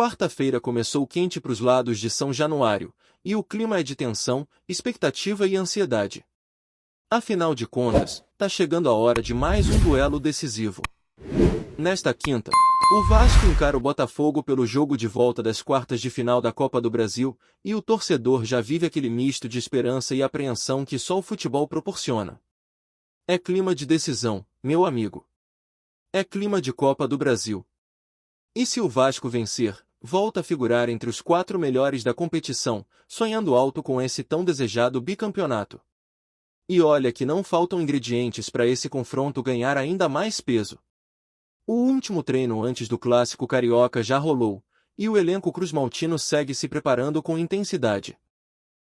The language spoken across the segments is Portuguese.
Quarta-feira começou quente para os lados de São Januário, e o clima é de tensão, expectativa e ansiedade. Afinal de contas, tá chegando a hora de mais um duelo decisivo. Nesta quinta, o Vasco encara o Botafogo pelo jogo de volta das quartas de final da Copa do Brasil, e o torcedor já vive aquele misto de esperança e apreensão que só o futebol proporciona. É clima de decisão, meu amigo. É clima de Copa do Brasil. E se o Vasco vencer, volta a figurar entre os 4 melhores da competição, sonhando alto com esse tão desejado bicampeonato. E olha que não faltam ingredientes para esse confronto ganhar ainda mais peso. O último treino antes do clássico carioca já rolou, e o elenco cruzmaltino segue se preparando com intensidade.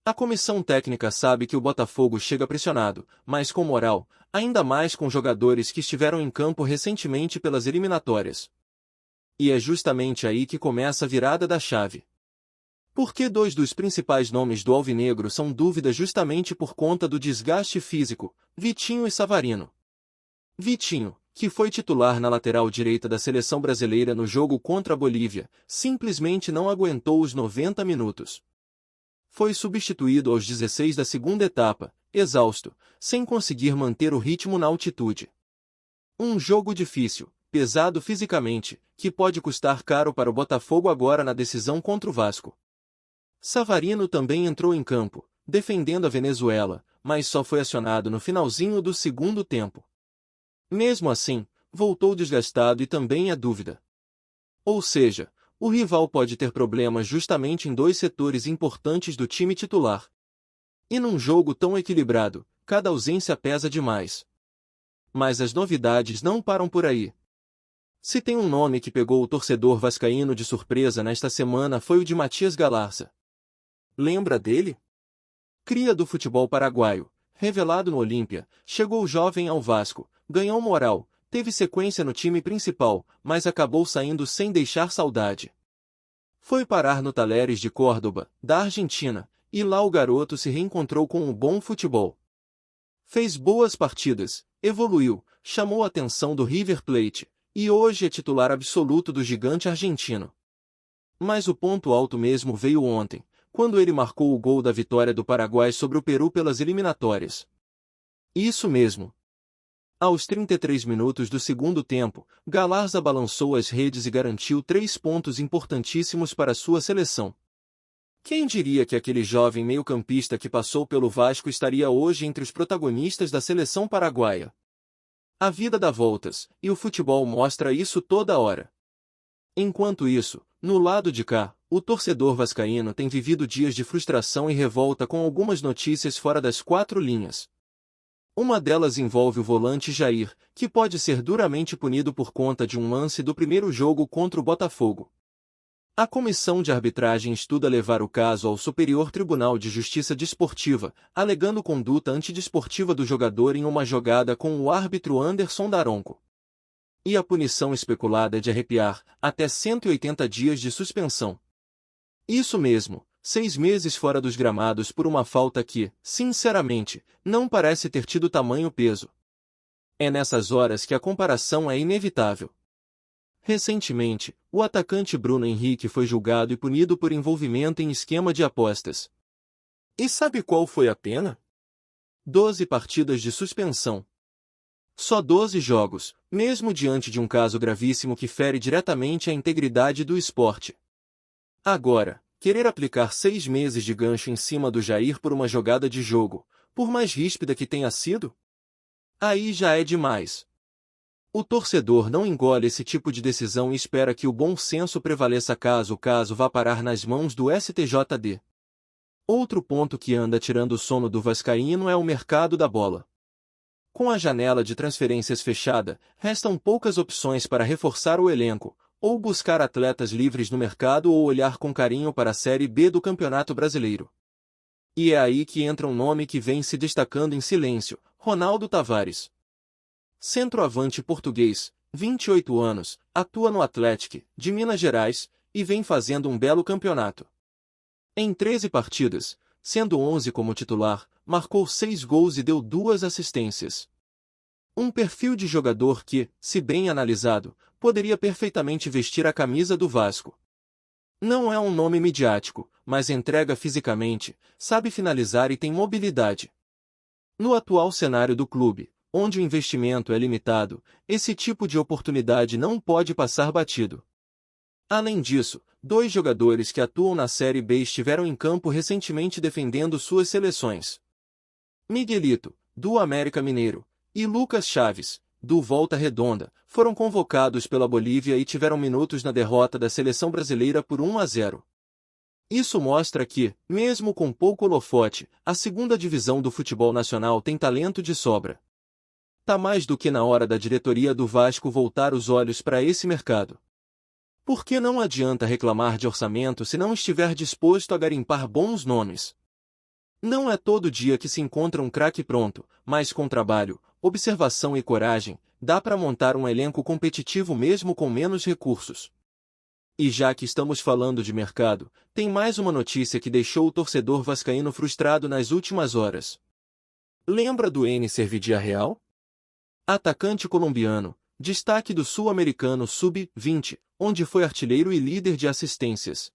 A comissão técnica sabe que o Botafogo chega pressionado, mas com moral, ainda mais com jogadores que estiveram em campo recentemente pelas eliminatórias. E é justamente aí que começa a virada da chave. Porque 2 dos principais nomes do alvinegro são dúvidas justamente por conta do desgaste físico, Vitinho e Savarino. Vitinho, que foi titular na lateral direita da seleção brasileira no jogo contra a Bolívia, simplesmente não aguentou os 90 minutos. Foi substituído aos 16 da segunda etapa, exausto, sem conseguir manter o ritmo na altitude. Um jogo difícil, pesado fisicamente, que pode custar caro para o Botafogo agora na decisão contra o Vasco. Savarino também entrou em campo, defendendo a Venezuela, mas só foi acionado no finalzinho do segundo tempo. Mesmo assim, voltou desgastado e também é dúvida. Ou seja, o rival pode ter problemas justamente em 2 setores importantes do time titular. E num jogo tão equilibrado, cada ausência pesa demais. Mas as novidades não param por aí. Se tem um nome que pegou o torcedor vascaíno de surpresa nesta semana foi o de Matias Galarza. Lembra dele? Cria do futebol paraguaio, revelado no Olímpia, chegou jovem ao Vasco, ganhou moral, teve sequência no time principal, mas acabou saindo sem deixar saudade. Foi parar no Talleres de Córdoba, da Argentina, e lá o garoto se reencontrou com o bom futebol. Fez boas partidas, evoluiu, chamou a atenção do River Plate, e hoje é titular absoluto do gigante argentino. Mas o ponto alto mesmo veio ontem, quando ele marcou o gol da vitória do Paraguai sobre o Peru pelas eliminatórias. Isso mesmo. Aos 33 minutos do segundo tempo, Galarza balançou as redes e garantiu 3 pontos importantíssimos para sua seleção. Quem diria que aquele jovem meio-campista que passou pelo Vasco estaria hoje entre os protagonistas da seleção paraguaia? A vida dá voltas, e o futebol mostra isso toda hora. Enquanto isso, no lado de cá, o torcedor vascaíno tem vivido dias de frustração e revolta com algumas notícias fora das 4 linhas. Uma delas envolve o volante Jair, que pode ser duramente punido por conta de um lance do primeiro jogo contra o Botafogo. A comissão de arbitragem estuda levar o caso ao Superior Tribunal de Justiça Desportiva, alegando conduta antidesportiva do jogador em uma jogada com o árbitro Anderson Daronco. E a punição especulada é de arrepiar, até 180 dias de suspensão. Isso mesmo, 6 meses fora dos gramados por uma falta que, sinceramente, não parece ter tido tamanho peso. É nessas horas que a comparação é inevitável. Recentemente, o atacante Bruno Henrique foi julgado e punido por envolvimento em esquema de apostas. E sabe qual foi a pena? 12 partidas de suspensão. Só 12 jogos, mesmo diante de um caso gravíssimo que fere diretamente a integridade do esporte. Agora, querer aplicar 6 meses de gancho em cima do Jair por uma jogada de jogo, por mais ríspida que tenha sido? Aí já é demais. O torcedor não engole esse tipo de decisão e espera que o bom senso prevaleça caso o caso vá parar nas mãos do STJD. Outro ponto que anda tirando o sono do vascaíno é o mercado da bola. Com a janela de transferências fechada, restam poucas opções para reforçar o elenco, ou buscar atletas livres no mercado ou olhar com carinho para a Série B do Campeonato Brasileiro. E é aí que entra um nome que vem se destacando em silêncio, Ronaldo Tavares. Centroavante português, 28 anos, atua no Atlético, de Minas Gerais, e vem fazendo um belo campeonato. Em 13 partidas, sendo 11 como titular, marcou 6 gols e deu 2 assistências. Um perfil de jogador que, se bem analisado, poderia perfeitamente vestir a camisa do Vasco. Não é um nome midiático, mas entrega fisicamente, sabe finalizar e tem mobilidade. No atual cenário do clube, onde o investimento é limitado, esse tipo de oportunidade não pode passar batido. Além disso, dois jogadores que atuam na Série B estiveram em campo recentemente defendendo suas seleções. Miguelito, do América Mineiro, e Lucas Chaves, do Volta Redonda, foram convocados pela Bolívia e tiveram minutos na derrota da seleção brasileira por 1-0. Isso mostra que, mesmo com pouco holofote, a segunda divisão do futebol nacional tem talento de sobra. Tá mais do que na hora da diretoria do Vasco voltar os olhos para esse mercado. Porque não adianta reclamar de orçamento se não estiver disposto a garimpar bons nomes. Não é todo dia que se encontra um craque pronto, mas com trabalho, observação e coragem, dá para montar um elenco competitivo mesmo com menos recursos. E já que estamos falando de mercado, tem mais uma notícia que deixou o torcedor vascaíno frustrado nas últimas horas. Lembra do Enécer Villarreal? Atacante colombiano, destaque do Sul-Americano Sub-20, onde foi artilheiro e líder de assistências.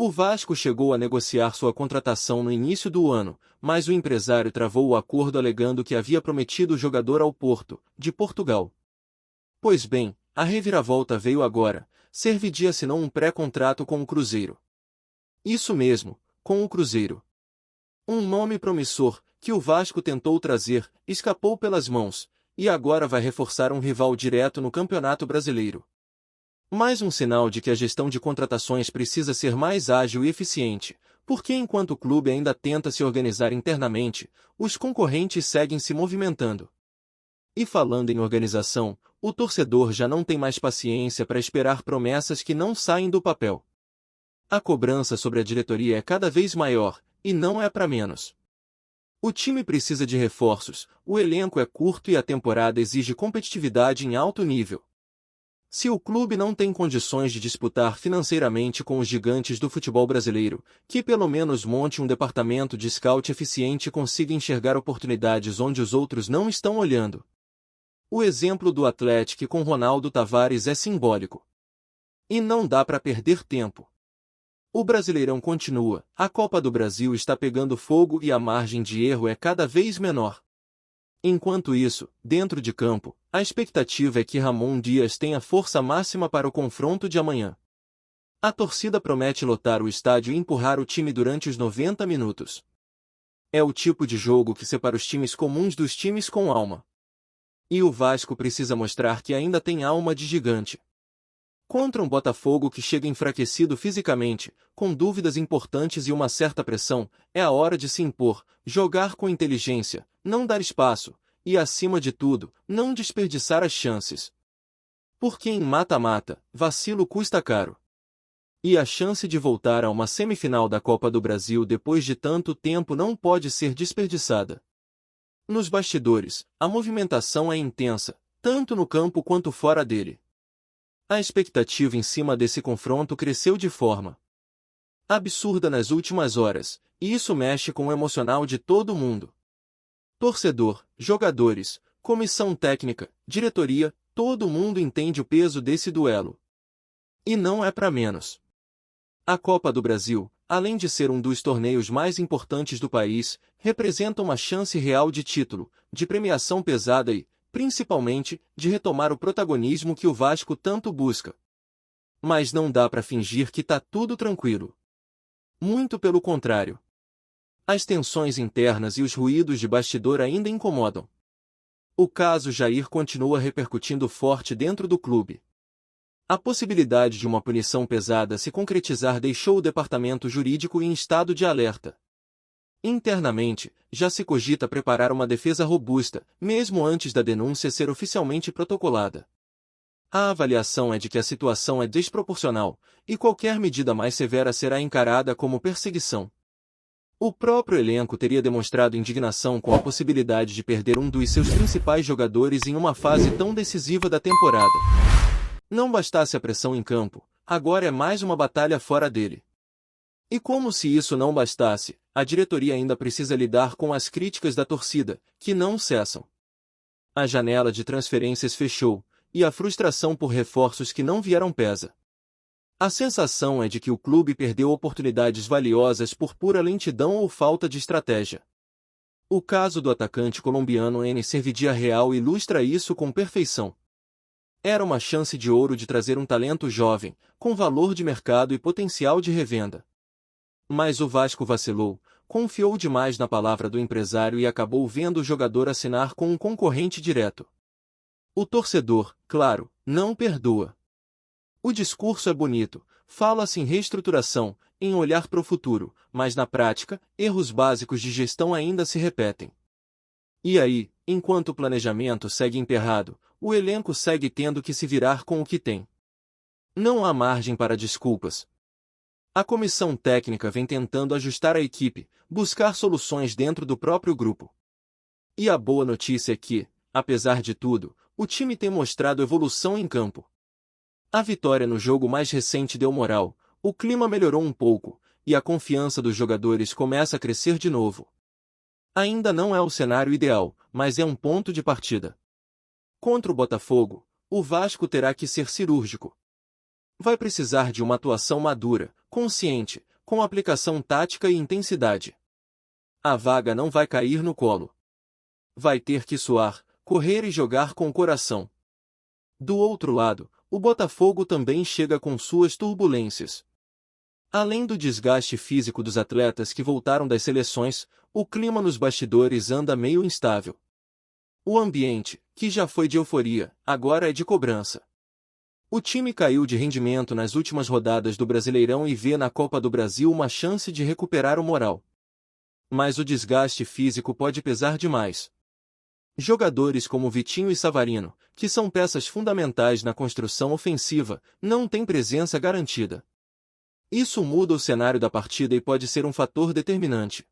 O Vasco chegou a negociar sua contratação no início do ano, mas o empresário travou o acordo alegando que havia prometido o jogador ao Porto, de Portugal. Pois bem, a reviravolta veio agora. Servidí assinou um pré-contrato com o Cruzeiro. Isso mesmo, com o Cruzeiro. Um nome promissor, que o Vasco tentou trazer, escapou pelas mãos, e agora vai reforçar um rival direto no Campeonato Brasileiro. Mais um sinal de que a gestão de contratações precisa ser mais ágil e eficiente, porque enquanto o clube ainda tenta se organizar internamente, os concorrentes seguem se movimentando. E falando em organização, o torcedor já não tem mais paciência para esperar promessas que não saem do papel. A cobrança sobre a diretoria é cada vez maior, e não é para menos. O time precisa de reforços, o elenco é curto e a temporada exige competitividade em alto nível. Se o clube não tem condições de disputar financeiramente com os gigantes do futebol brasileiro, que pelo menos monte um departamento de scout eficiente e consiga enxergar oportunidades onde os outros não estão olhando. O exemplo do Atlético com Ronaldo Tavares é simbólico. E não dá para perder tempo. O Brasileirão continua, a Copa do Brasil está pegando fogo e a margem de erro é cada vez menor. Enquanto isso, dentro de campo, a expectativa é que Ramon Dias tenha força máxima para o confronto de amanhã. A torcida promete lotar o estádio e empurrar o time durante os 90 minutos. É o tipo de jogo que separa os times comuns dos times com alma. E o Vasco precisa mostrar que ainda tem alma de gigante. Contra um Botafogo que chega enfraquecido fisicamente, com dúvidas importantes e uma certa pressão, é a hora de se impor, jogar com inteligência, não dar espaço, e acima de tudo, não desperdiçar as chances. Porque em mata-mata, vacilo custa caro. E a chance de voltar a uma semifinal da Copa do Brasil depois de tanto tempo não pode ser desperdiçada. Nos bastidores, a movimentação é intensa, tanto no campo quanto fora dele. A expectativa em cima desse confronto cresceu de forma absurda nas últimas horas, e isso mexe com o emocional de todo mundo. Torcedor, jogadores, comissão técnica, diretoria, todo mundo entende o peso desse duelo. E não é para menos. A Copa do Brasil, além de ser um dos torneios mais importantes do país, representa uma chance real de título, de premiação pesada e, principalmente, de retomar o protagonismo que o Vasco tanto busca. Mas não dá para fingir que tá tudo tranquilo. Muito pelo contrário. As tensões internas e os ruídos de bastidor ainda incomodam. O caso Jair continua repercutindo forte dentro do clube. A possibilidade de uma punição pesada se concretizar deixou o departamento jurídico em estado de alerta. Internamente, já se cogita preparar uma defesa robusta, mesmo antes da denúncia ser oficialmente protocolada. A avaliação é de que a situação é desproporcional, e qualquer medida mais severa será encarada como perseguição. O próprio elenco teria demonstrado indignação com a possibilidade de perder um dos seus principais jogadores em uma fase tão decisiva da temporada. Não bastasse a pressão em campo, agora é mais uma batalha fora dele. E como se isso não bastasse, a diretoria ainda precisa lidar com as críticas da torcida, que não cessam. A janela de transferências fechou, e a frustração por reforços que não vieram pesa. A sensação é de que o clube perdeu oportunidades valiosas por pura lentidão ou falta de estratégia. O caso do atacante colombiano Enécer Villarreal ilustra isso com perfeição. Era uma chance de ouro de trazer um talento jovem, com valor de mercado e potencial de revenda. Mas o Vasco vacilou, confiou demais na palavra do empresário e acabou vendo o jogador assinar com um concorrente direto. O torcedor, claro, não perdoa. O discurso é bonito, fala-se em reestruturação, em olhar para o futuro, mas na prática, erros básicos de gestão ainda se repetem. E aí, enquanto o planejamento segue emperrado, o elenco segue tendo que se virar com o que tem. Não há margem para desculpas. A comissão técnica vem tentando ajustar a equipe, buscar soluções dentro do próprio grupo. E a boa notícia é que, apesar de tudo, o time tem mostrado evolução em campo. A vitória no jogo mais recente deu moral, o clima melhorou um pouco, e a confiança dos jogadores começa a crescer de novo. Ainda não é o cenário ideal, mas é um ponto de partida. Contra o Botafogo, o Vasco terá que ser cirúrgico. Vai precisar de uma atuação madura, consciente, com aplicação tática e intensidade. A vaga não vai cair no colo. Vai ter que suar, correr e jogar com o coração. Do outro lado, o Botafogo também chega com suas turbulências. Além do desgaste físico dos atletas que voltaram das seleções, o clima nos bastidores anda meio instável. O ambiente, que já foi de euforia, agora é de cobrança. O time caiu de rendimento nas últimas rodadas do Brasileirão e vê na Copa do Brasil uma chance de recuperar o moral. Mas o desgaste físico pode pesar demais. Jogadores como Vitinho e Savarino, que são peças fundamentais na construção ofensiva, não têm presença garantida. Isso muda o cenário da partida e pode ser um fator determinante.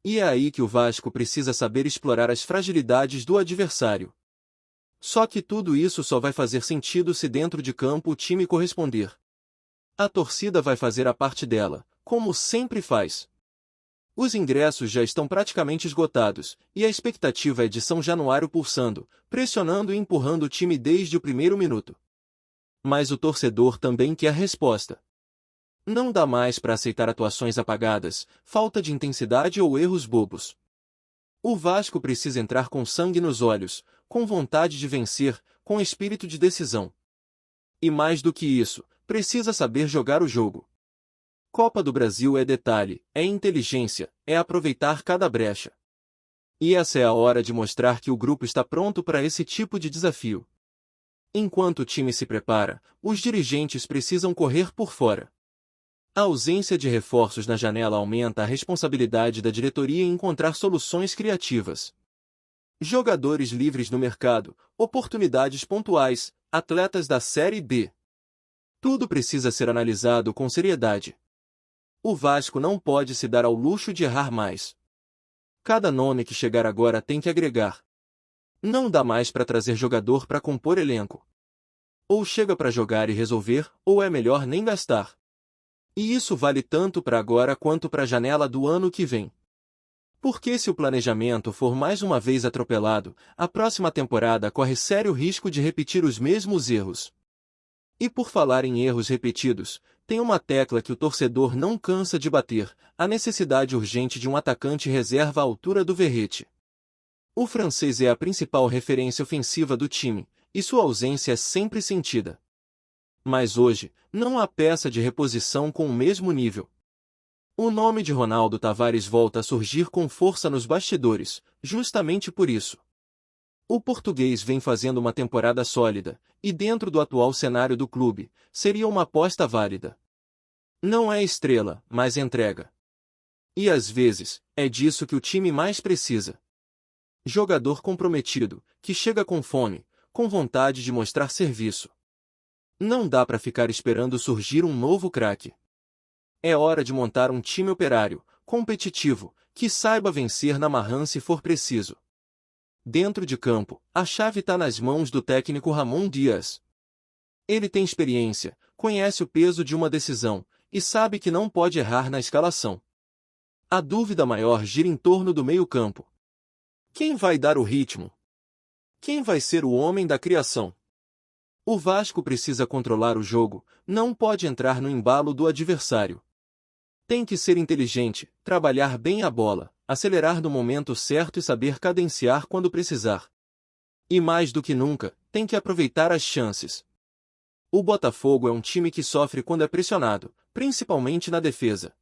E é aí que o Vasco precisa saber explorar as fragilidades do adversário. Só que tudo isso só vai fazer sentido se dentro de campo o time corresponder. A torcida vai fazer a parte dela, como sempre faz. Os ingressos já estão praticamente esgotados, e a expectativa é de São Januário pulsando, pressionando e empurrando o time desde o primeiro minuto. Mas o torcedor também quer resposta. Não dá mais para aceitar atuações apagadas, falta de intensidade ou erros bobos. O Vasco precisa entrar com sangue nos olhos, com vontade de vencer, com espírito de decisão. E mais do que isso, precisa saber jogar o jogo. Copa do Brasil é detalhe, é inteligência, é aproveitar cada brecha. E essa é a hora de mostrar que o grupo está pronto para esse tipo de desafio. Enquanto o time se prepara, os dirigentes precisam correr por fora. A ausência de reforços na janela aumenta a responsabilidade da diretoria em encontrar soluções criativas. Jogadores livres no mercado, oportunidades pontuais, atletas da Série B. Tudo precisa ser analisado com seriedade. O Vasco não pode se dar ao luxo de errar mais. Cada nome que chegar agora tem que agregar. Não dá mais para trazer jogador para compor elenco. Ou chega para jogar e resolver, ou é melhor nem gastar. E isso vale tanto para agora quanto para a janela do ano que vem. Porque se o planejamento for mais uma vez atropelado, a próxima temporada corre sério risco de repetir os mesmos erros. E por falar em erros repetidos, tem uma tecla que o torcedor não cansa de bater, a necessidade urgente de um atacante reserva à altura do Verratti. O francês é a principal referência ofensiva do time, e sua ausência é sempre sentida. Mas hoje, não há peça de reposição com o mesmo nível. O nome de Ronaldo Tavares volta a surgir com força nos bastidores, justamente por isso. O português vem fazendo uma temporada sólida, e dentro do atual cenário do clube, seria uma aposta válida. Não é estrela, mas entrega. E às vezes, é disso que o time mais precisa. Jogador comprometido, que chega com fome, com vontade de mostrar serviço. Não dá para ficar esperando surgir um novo craque. É hora de montar um time operário, competitivo, que saiba vencer na marrã se for preciso. Dentro de campo, a chave está nas mãos do técnico Ramon Dias. Ele tem experiência, conhece o peso de uma decisão, e sabe que não pode errar na escalação. A dúvida maior gira em torno do meio-campo. Quem vai dar o ritmo? Quem vai ser o homem da criação? O Vasco precisa controlar o jogo, não pode entrar no embalo do adversário. Tem que ser inteligente, trabalhar bem a bola, acelerar no momento certo e saber cadenciar quando precisar. E mais do que nunca, tem que aproveitar as chances. O Botafogo é um time que sofre quando é pressionado, principalmente na defesa.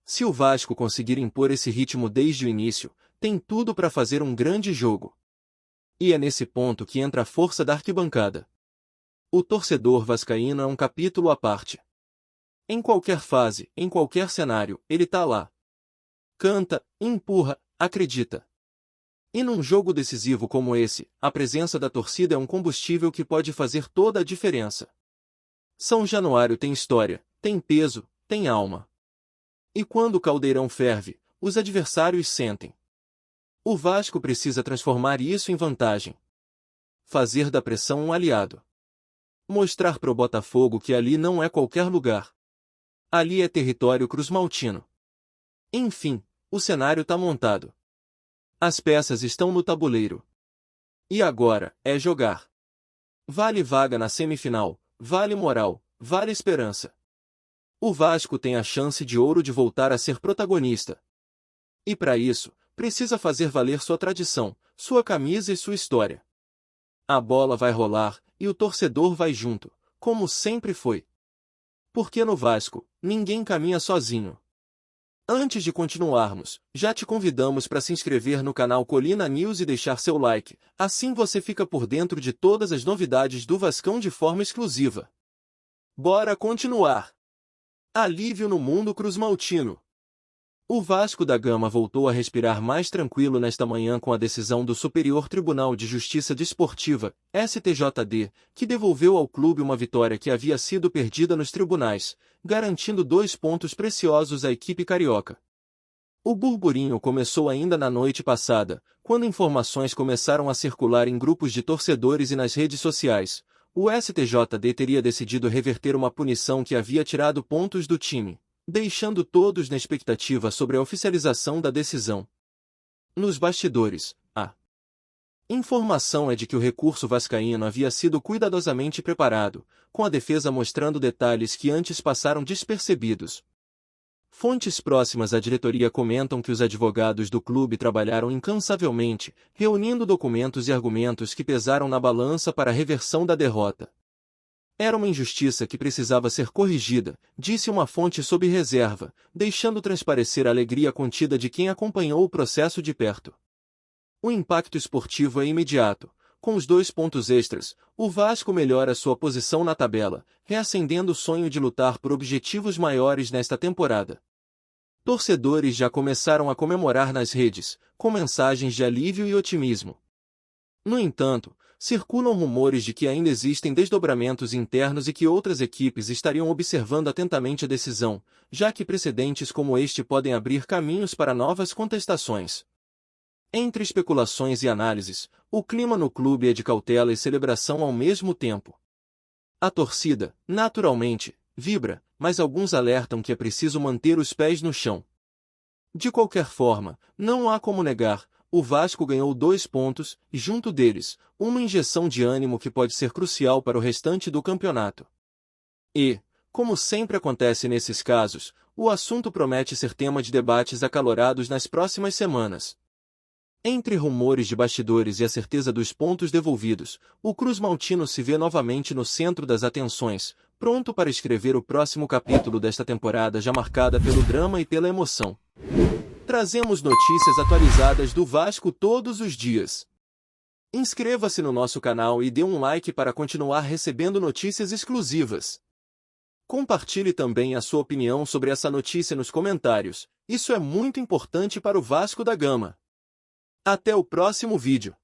Se o Vasco conseguir impor esse ritmo desde o início, tem tudo para fazer um grande jogo. E é nesse ponto que entra a força da arquibancada. O torcedor vascaíno é um capítulo à parte. Em qualquer fase, em qualquer cenário, ele tá lá. Canta, empurra, acredita. E num jogo decisivo como esse, a presença da torcida é um combustível que pode fazer toda a diferença. São Januário tem história, tem peso, tem alma. E quando o caldeirão ferve, os adversários sentem. O Vasco precisa transformar isso em vantagem. Fazer da pressão um aliado. Mostrar pro Botafogo que ali não é qualquer lugar. Ali é território cruzmaltino. Enfim, o cenário tá montado. As peças estão no tabuleiro. E agora, é jogar. Vale vaga na semifinal, vale moral, vale esperança. O Vasco tem a chance de ouro de voltar a ser protagonista. E para isso, precisa fazer valer sua tradição, sua camisa e sua história. A bola vai rolar, e o torcedor vai junto, como sempre foi. Porque no Vasco, ninguém caminha sozinho. Antes de continuarmos, já te convidamos para se inscrever no canal Colina News e deixar seu like, assim você fica por dentro de todas as novidades do Vascão de forma exclusiva. Bora continuar! Alívio no mundo cruzmaltino. O Vasco da Gama voltou a respirar mais tranquilo nesta manhã com a decisão do Superior Tribunal de Justiça Desportiva, STJD, que devolveu ao clube uma vitória que havia sido perdida nos tribunais, garantindo 2 pontos preciosos à equipe carioca. O burburinho começou ainda na noite passada, quando informações começaram a circular em grupos de torcedores e nas redes sociais. O STJD teria decidido reverter uma punição que havia tirado pontos do time, deixando todos na expectativa sobre a oficialização da decisão. Nos bastidores, a informação é de que o recurso vascaíno havia sido cuidadosamente preparado, com a defesa mostrando detalhes que antes passaram despercebidos. Fontes próximas à diretoria comentam que os advogados do clube trabalharam incansavelmente, reunindo documentos e argumentos que pesaram na balança para a reversão da derrota. Era uma injustiça que precisava ser corrigida, disse uma fonte sob reserva, deixando transparecer a alegria contida de quem acompanhou o processo de perto. O impacto esportivo é imediato. Com os 2 pontos extras, o Vasco melhora sua posição na tabela, reacendendo o sonho de lutar por objetivos maiores nesta temporada. Torcedores já começaram a comemorar nas redes, com mensagens de alívio e otimismo. No entanto, circulam rumores de que ainda existem desdobramentos internos e que outras equipes estariam observando atentamente a decisão, já que precedentes como este podem abrir caminhos para novas contestações. Entre especulações e análises, o clima no clube é de cautela e celebração ao mesmo tempo. A torcida, naturalmente, vibra, mas alguns alertam que é preciso manter os pés no chão. De qualquer forma, não há como negar, o Vasco ganhou 2 pontos, e junto deles, uma injeção de ânimo que pode ser crucial para o restante do campeonato. E, como sempre acontece nesses casos, o assunto promete ser tema de debates acalorados nas próximas semanas. Entre rumores de bastidores e a certeza dos pontos devolvidos, o cruzmaltino se vê novamente no centro das atenções, pronto para escrever o próximo capítulo desta temporada já marcada pelo drama e pela emoção. Trazemos notícias atualizadas do Vasco todos os dias. Inscreva-se no nosso canal e dê um like para continuar recebendo notícias exclusivas. Compartilhe também a sua opinião sobre essa notícia nos comentários, isso é muito importante para o Vasco da Gama. Até o próximo vídeo.